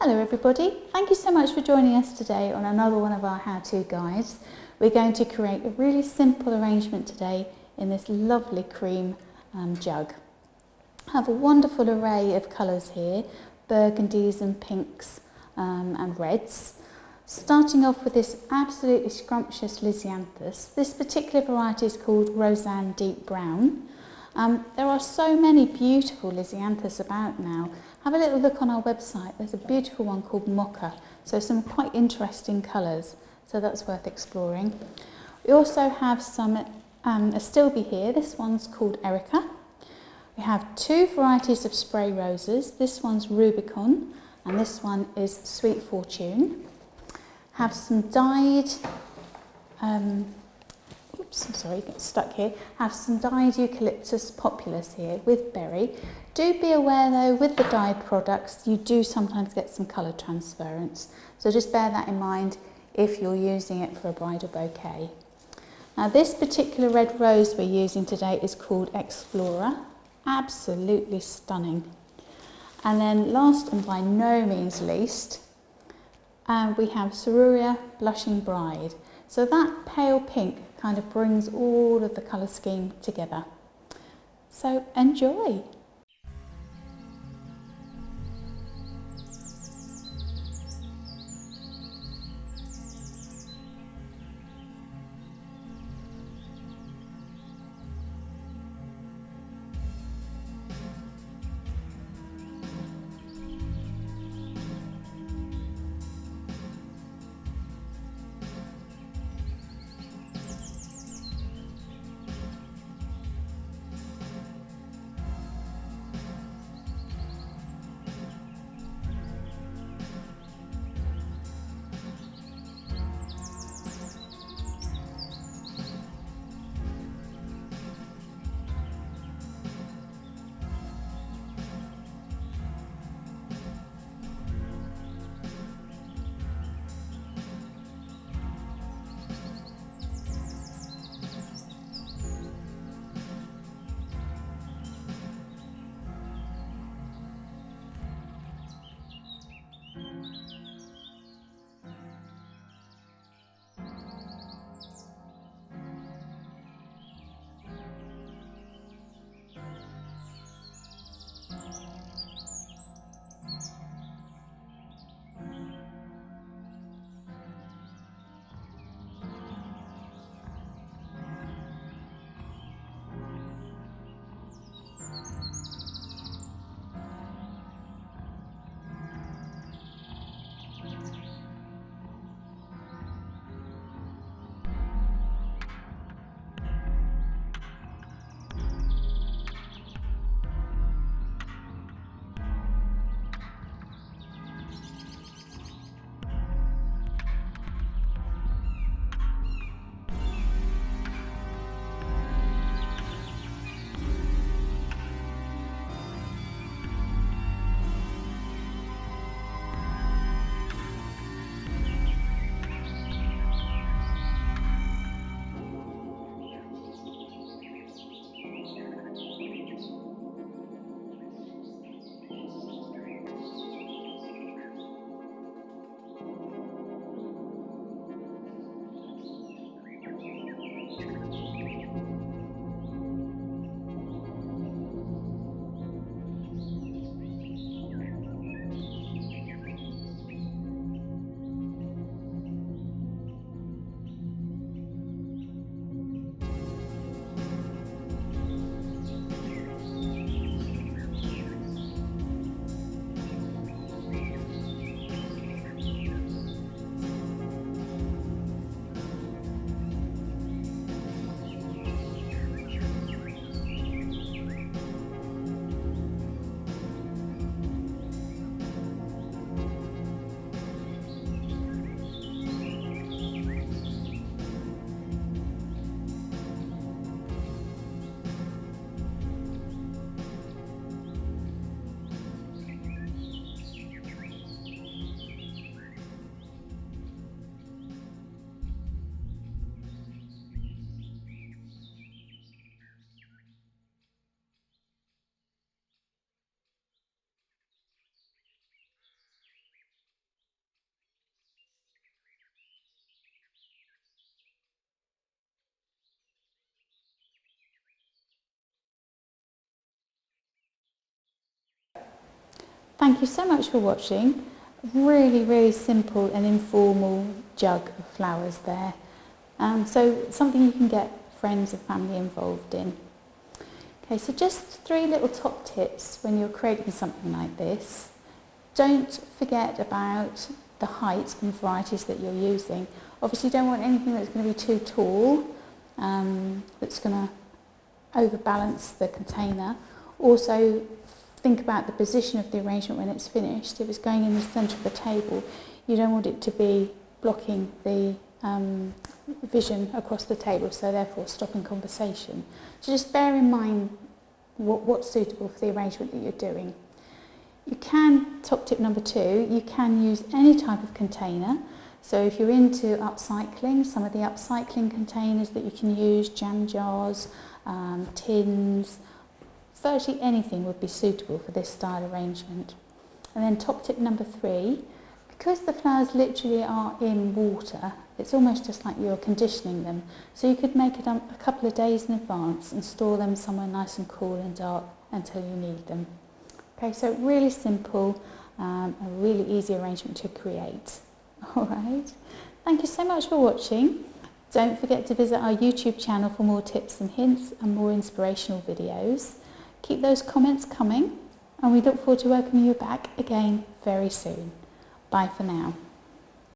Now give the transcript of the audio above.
Hello everybody, thank you so much for joining us today on another one of our how-to guides. We're going to create a really simple arrangement today in this lovely cream jug. I have a wonderful array of colours here, burgundies and pinks and reds. Starting off with this absolutely scrumptious Lysianthus. This particular variety is called Roseanne Deep Brown. There are so many beautiful Lysianthus about now. Have a little look on our website. There's a beautiful one called Mocha, so some quite interesting colours, so that's worth exploring. We also have some Astilbe here. This one's called Erica. We have two varieties of spray roses. This one's Rubicon and this one is Sweet Fortune. Have some dyed oops, I'm sorry, get stuck here. Have some dyed Eucalyptus populus here with berry. Do be aware though, with the dyed products, you do sometimes get some colour transference. So just bear that in mind if you're using it for a bridal bouquet. Now this particular red rose we're using today is called Explorer. Absolutely stunning. And then last and by no means least, we have Cerurea Blushing Bride. So that pale pink kind of brings all of the colour scheme together. So enjoy! Thank you so much for watching. Really, really simple and informal jug of flowers there. So something you can get friends and family involved in. Okay, so just 3 little top tips when you're creating something like this. Don't forget about the height and varieties that you're using. Obviously you don't want anything that's going to be too tall, that's going to overbalance the container. Also think about the position of the arrangement when it's finished. If it's going in the centre of the table, you don't want it to be blocking the vision across the table, so therefore stopping conversation. So just bear in mind what's suitable for the arrangement that you're doing. You can, top tip number 2, you can use any type of container. So if you're into upcycling, some of the upcycling containers that you can use, jam jars, tins, virtually anything would be suitable for this style arrangement. And then top tip number 3, because the flowers literally are in water, it's almost just like you're conditioning them. So you could make it a couple of days in advance and store them somewhere nice and cool and dark until you need them. Okay, so really simple, a really easy arrangement to create. All right, thank you so much for watching. Don't forget to visit our YouTube channel for more tips and hints and more inspirational videos. Keep those comments coming, and we look forward to welcoming you back again very soon. Bye for now.